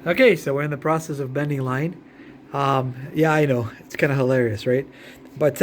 Okay, so we're in the process of bending line. Yeah, I know. It's kind of hilarious, right? But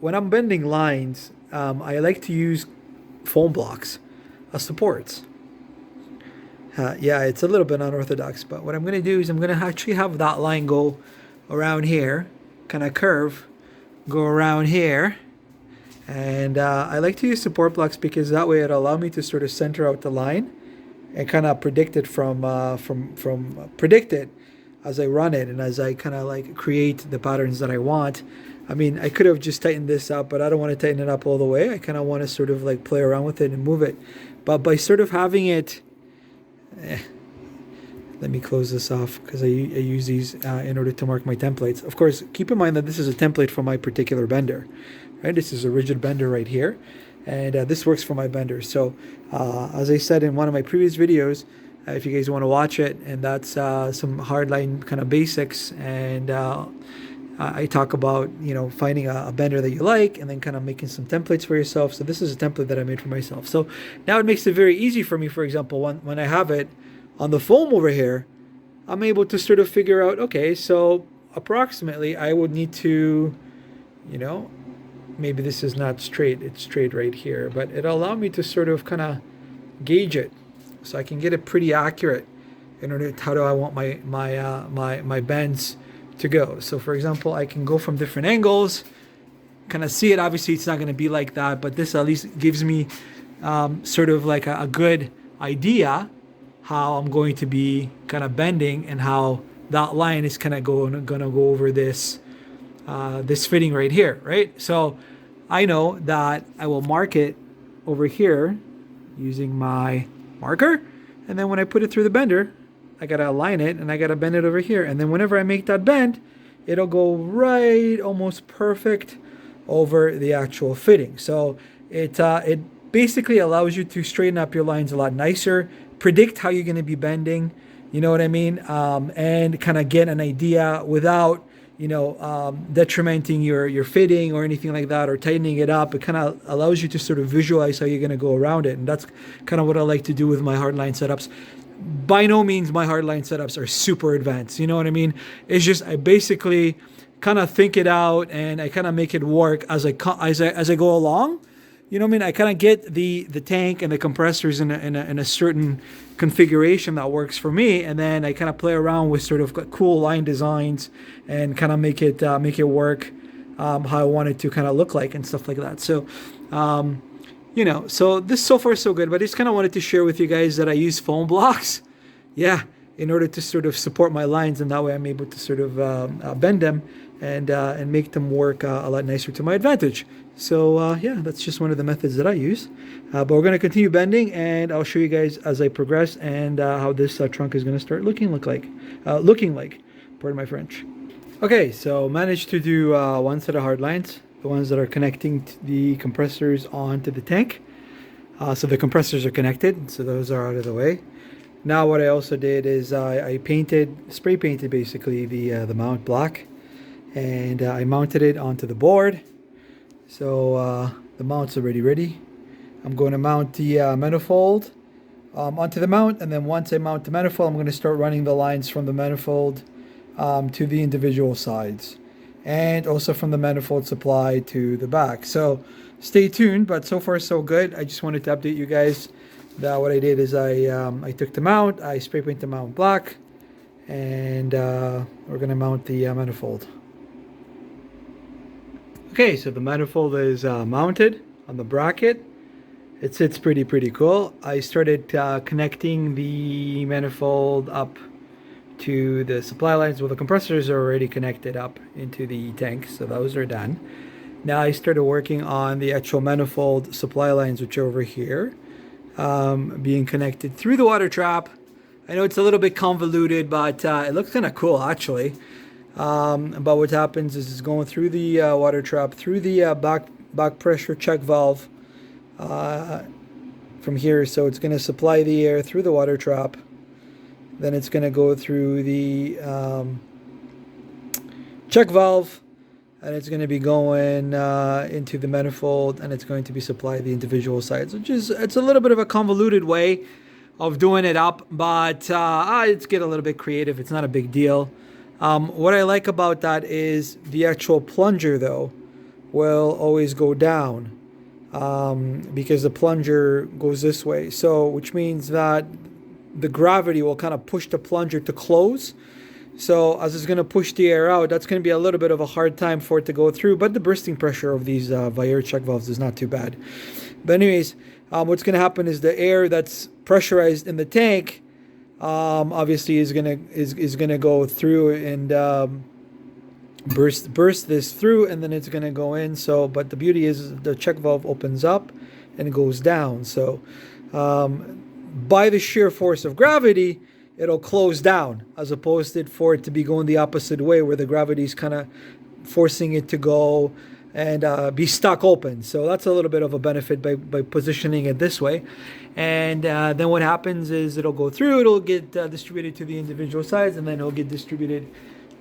when I'm bending lines, I like to use foam blocks as supports. Yeah, it's a little bit unorthodox, but what I'm going to do is I'm going to actually have that line go around here, kind of curve, go around here. And I like to use support blocks because that way it allows me to sort of center out the line and kind of predict it from predict it as I run it and as I kind of like create the patterns that I want. I mean, I could have just tightened this up, but I don't want to tighten it up all the way. I kind of want to sort of like play around with it and move it. But by sort of having it, let me close this off because I use these in order to mark my templates. Of course, keep in mind that this is a template for my particular bender, right? This is a rigid bender right here, and this works for my bender. So as I said in one of my previous videos, if you guys want to watch it, and that's some hardline kind of basics, and I talk about, you know, finding a bender that you like and then kind of making some templates for yourself. So this is a template that I made for myself. So now it makes it very easy for me. For example, when I have it on the foam over here, I'm able to sort of figure out, okay, so approximately I would need to, you know, maybe this is not straight, it's straight right here, but it'll allow me to sort of kind of gauge it so I can get it pretty accurate in order to, how do I want my bends to go. So for example, I can go from different angles, kind of see it. Obviously it's not going to be like that, but this at least gives me sort of like a good idea how I'm going to be kind of bending and how that line is kind of gonna go over this this fitting right here, right? So I know that I will mark it over here using my marker, and then when I put it through the bender, I gotta align it and I gotta bend it over here, and then whenever I make that bend, it'll go right almost perfect over the actual fitting. So it basically allows you to straighten up your lines a lot nicer, predict how you're going to be bending, you know what I mean, and kind of get an idea without, you know, detrimenting your fitting or anything like that, or tightening it up. It kind of allows you to sort of visualize how you're going to go around it, and that's kind of what I like to do with my hardline setups. By no means my hardline setups are super advanced, you know what I mean? It's just I basically kind of think it out and I kind of make it work as I go along. You know what I mean? I kind of get the tank and the compressors in a certain configuration that works for me, and then I kind of play around with sort of cool line designs and kind of make it work how I want it to kind of look like and stuff like that. So, you know, so this so far so good. But I just kind of wanted to share with you guys that I use foam blocks, yeah, in order to sort of support my lines, and that way I'm able to sort of bend them and make them work a lot nicer to my advantage. So yeah, that's just one of the methods that I use. But we're going to continue bending, and I'll show you guys as I progress and how this trunk is going to start looking like. Pardon my French. Okay, so managed to do one set of hard lines, the ones that are connecting the compressors onto the tank. So the compressors are connected, so those are out of the way. Now what I also did is I spray painted basically the mount block, and I mounted it onto the board. So the mount's already ready. I'm going to mount the manifold onto the mount, and then once I mount the manifold, I'm going to start running the lines from the manifold to the individual sides, and also from the manifold supply to the back. So stay tuned, but so far so good. I just wanted to update you guys that what I did is I took the mount, I spray painted the mount black, and we're going to mount the manifold. Okay, so the manifold is mounted on the bracket. It sits pretty cool. I started connecting the manifold up to the supply lines. Well, the compressors are already connected up into the tank, so those are done. Now I started working on the actual manifold supply lines, which are over here, being connected through the water trap. I know it's a little bit convoluted, but it looks kind of cool actually. But what happens is it's going through the water trap, through the back pressure check valve from here. So it's going to supply the air through the water trap. Then it's going to go through the check valve, and it's going to be going into the manifold, and it's going to be supply the individual sides, which is, it's a little bit of a convoluted way, of doing it up, but let's get a little bit creative. It's not a big deal. What I like about that is the actual plunger, though, will always go down because the plunger goes this way. So, which means that the gravity will kind of push the plunger to close. So as it's going to push the air out, that's going to be a little bit of a hard time for it to go through. But the bursting pressure of these Vayre check valves is not too bad. But anyways, what's going to happen is the air that's pressurized in the tank, obviously is gonna go through and burst this through, and then it's going to go in. So, but the beauty is the check valve opens up and goes down. So, by the sheer force of gravity, it'll close down, as opposed to for it to be going the opposite way, where the gravity is kind of forcing it to go and be stuck open. So that's a little bit of a benefit by positioning it this way. And then what happens is it'll go through, it'll get distributed to the individual sides, and then it'll get distributed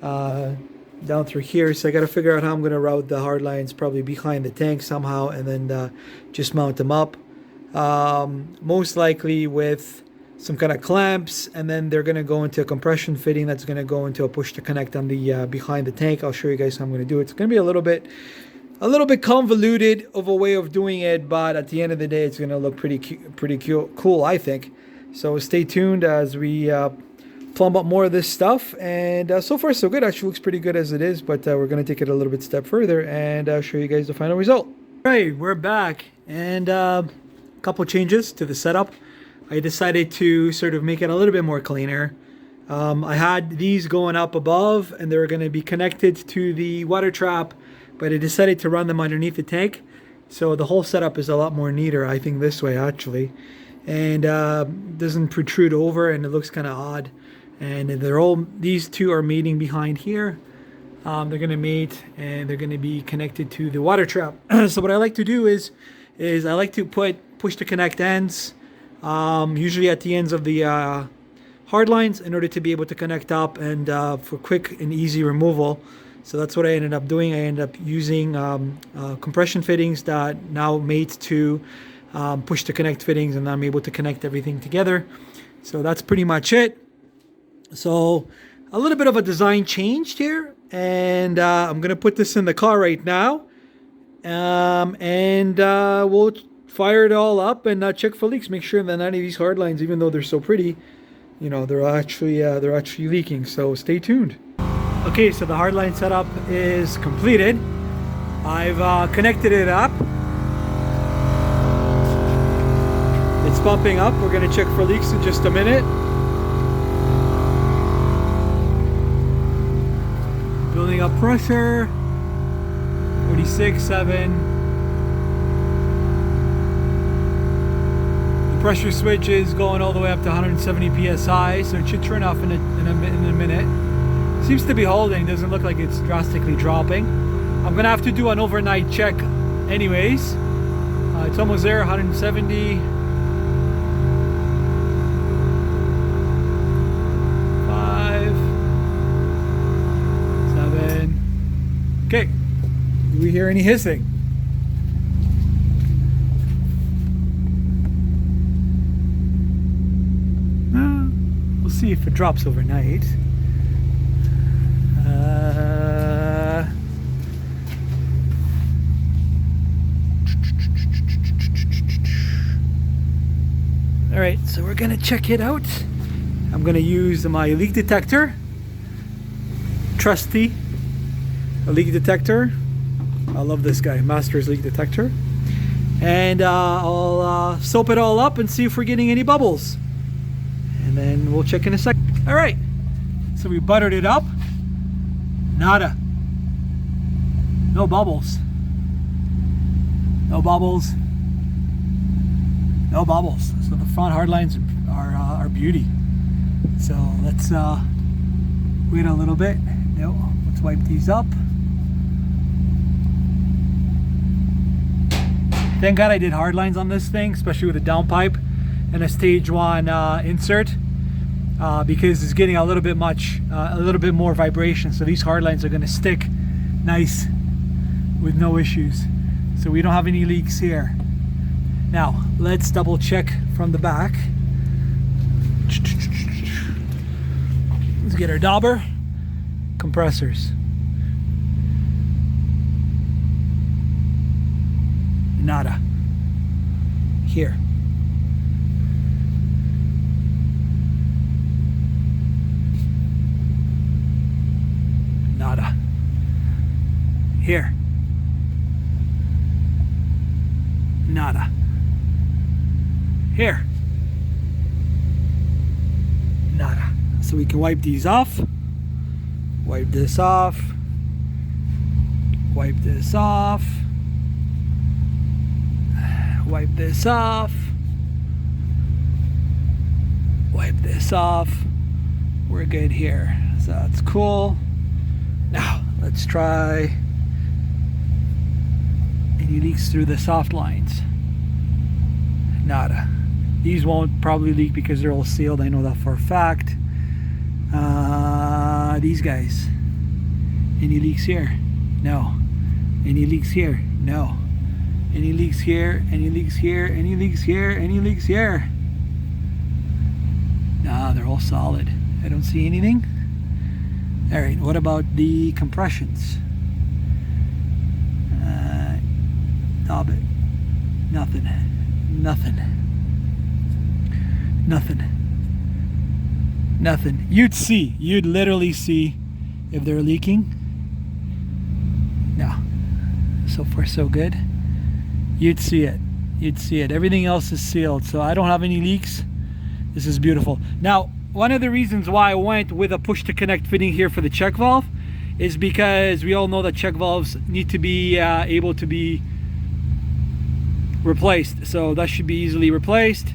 down through here. So I got to figure out how I'm going to route the hard lines, probably behind the tank somehow, and then just mount them up. Most likely with some kind of clamps, and then they're going to go into a compression fitting that's going to go into a push to connect on the behind the tank. I'll show you guys how I'm going to do it. It's going to be a little bit convoluted of a way of doing it, but at the end of the day, it's going to look pretty cool, I think. So stay tuned as we plumb up more of this stuff. And so far so good. Actually looks pretty good as it is, but we're going to take it a little bit step further and show you guys the final result. All right, we're back, and a couple changes to the setup. I decided to sort of make it a little bit more cleaner. I had these going up above, and they were going to be connected to the water trap, but I decided to run them underneath the tank. So the whole setup is a lot more neater, I think, this way actually, and doesn't protrude over, and it looks kind of odd. And these two are meeting behind here. They're going to mate, and they're going to be connected to the water trap. So what I like to do is I like to push to connect ends, usually at the ends of the hard lines, in order to be able to connect up and for quick and easy removal. So that's what I ended up doing. I ended up using compression fittings that now mate to push to connect fittings, and I'm able to connect everything together. So that's pretty much it. So a little bit of a design change here, and I'm going to put this in the car right now, and we'll fire it all up and check for leaks. Make sure that none of these hard lines, even though they're so pretty, you know, they're actually leaking. So stay tuned. Okay, so the hardline setup is completed. I've connected it up. It's pumping up. We're going to check for leaks in just a minute. Building up pressure. 46.7. The pressure switch is going all the way up to 170 psi, so it should turn off in a minute. Seems to be holding. Doesn't look like it's drastically dropping. I'm gonna have to do an overnight check anyways. It's almost there. 170. 5. 7. Okay. Do we hear any hissing? We'll see if it drops overnight. All right, so we're gonna check it out. I'm gonna use my leak detector, trusty leak detector. I love this guy, Master's leak detector. And I'll soap it all up and see if we're getting any bubbles. And then we'll check in a sec. All right, so we buttered it up. Nada. No bubbles. No bubbles. No bubbles. So the front hard lines are beauty. So let's wait a little bit. No, let's wipe these up. Thank God I did hard lines on this thing, especially with a downpipe and a stage 1 insert, because it's getting a little bit more vibration. So these hard lines are going to stick nice with no issues. So we don't have any leaks here. Now let's double check from the back. Let's get our dauber. Compressors. Nada. Here. Nada. Here. Nada. Here. Nada. So we can wipe these off. Wipe this off. Wipe this off. Wipe this off. Wipe this off. We're good here. So that's cool. Now let's try any leaks through the soft lines. Nada. These won't probably leak because they're all sealed. I know that for a fact. These guys. Any leaks here? No. Any leaks here? No. Any leaks here? Any leaks here? Any leaks here? Any leaks here? Nah, they're all solid. I don't see anything. All right, what about the compressions? Stop it. Nothing. Nothing. Nothing. Nothing. You'd literally see if they're leaking. No. So far so good. You'd see it. You'd see it. Everything else is sealed, so I don't have any leaks. This is beautiful. Now, one of the reasons why I went with a push to connect fitting here for the check valve is because we all know that check valves need to be able to be replaced. So that should be easily replaced.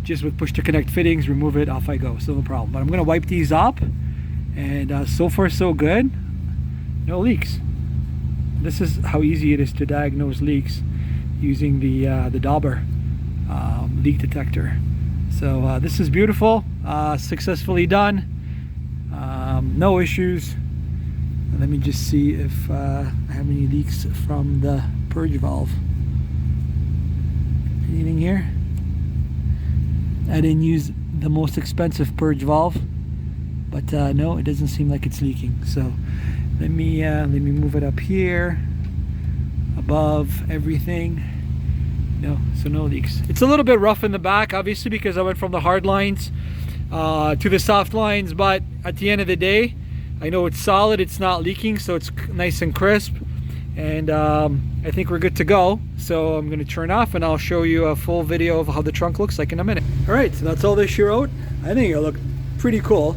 Just with push to connect fittings, remove it, off I go. So no problem. But I'm gonna wipe these up, and so far so good. No leaks. This is how easy it is to diagnose leaks using the dauber leak detector. So this is beautiful. Successfully done. No issues. Let me just see if I have any leaks from the purge valve. Anything here? I didn't use the most expensive purge valve, but no, it doesn't seem like it's leaking. So let me move it up here, above everything. No, so no leaks. It's a little bit rough in the back, obviously, because I went from the hard lines to the soft lines, but at the end of the day, I know it's solid, it's not leaking, so it's nice and crisp, and I think we're good to go. So I'm gonna turn off and I'll show you a full video of how the trunk looks like in a minute. All right, so that's all they wrote. I think it looked pretty cool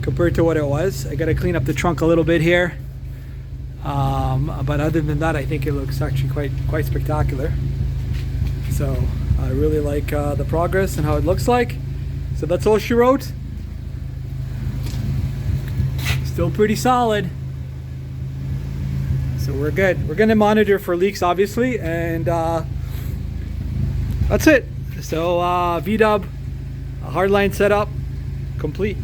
compared to what it was. I gotta clean up the trunk a little bit here, but other than that, I think it looks actually quite spectacular. So I really like the progress and how it looks like. So that's all she wrote. Still pretty solid. So we're good. We're gonna monitor for leaks, obviously, and that's it. So VDub, hardline setup complete.